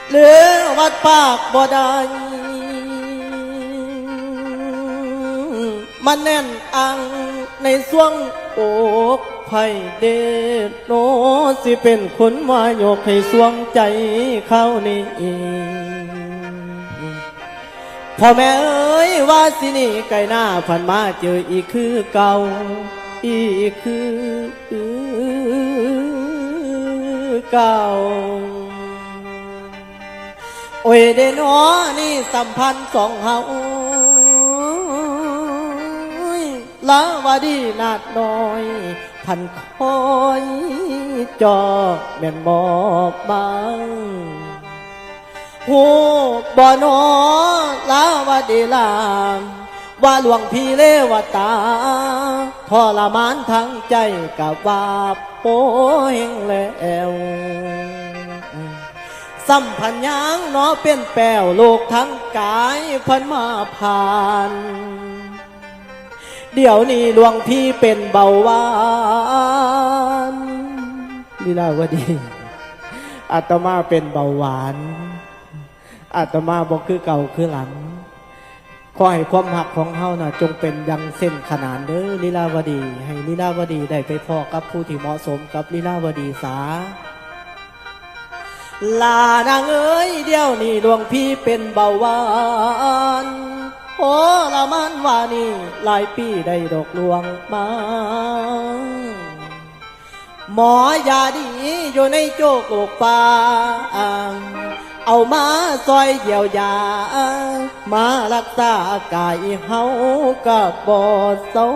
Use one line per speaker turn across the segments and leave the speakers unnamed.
หรือวัดปากบ่ได้มันแน่นอังในช่วงอกไผ่เดชโนสิเป็นคนวายกให้สวงใจเข้านี่พ่อแม่เอ้ยว่าสินี่ไก่หน้าผ่านมาเจออีกคือเก่าอีกคือเก่าโอ้ยเดนอนี่สัมพันธ์สองเฮาลาวาดีนาดน้อยพันคอยจอแม่นบอกบางหูบ่อนอลาวาดีลามว่าหลวงพี่เลวตาทรมานทั้งใจกับว่าโป้เฮงแล้วสัมพันธ์ยังเนาะเป็นแปวโลกทั้งกายพันมาผ่านเดี๋ยวนี้หลวงพี่เป็นเบาหวานลีลาวดีอาตมาเป็นเบาหวานอาตมาบอกคือเก่าคือหลังขอให้ความหักของเฮาน่ะจงเป็นยังเส้นขนานเด้อลีลาวดีให้ลีลาวดีได้ไปพอกับผู้ที่เหมาะสมกับลีลาวดีสาลานางเอ้ยเดี๋ยวนี้หลวงพี่เป็นเบาหวานโอ้ละมันว่านี่หลายปีได้ดอกลวงมาหมอยาดีอยู่ในโจกโอกป่าเอามาซอยเยียวยามารักษากายเฮาก็บ่เศร้า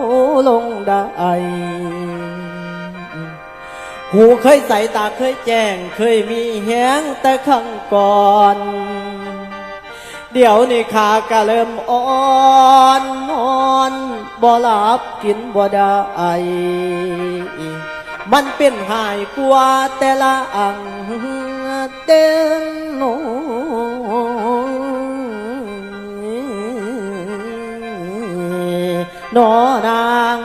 ลงได้หูเคยใส่ตาเคยแจ้งเคยมีแหงแต่ครั้งก่อนเดี๋ยวนี้ขากะเริ่มอ่อนบ่หลับกินบ่ได้มันเป็นหายกว่าแต่ละอังเต้นโนนอนาง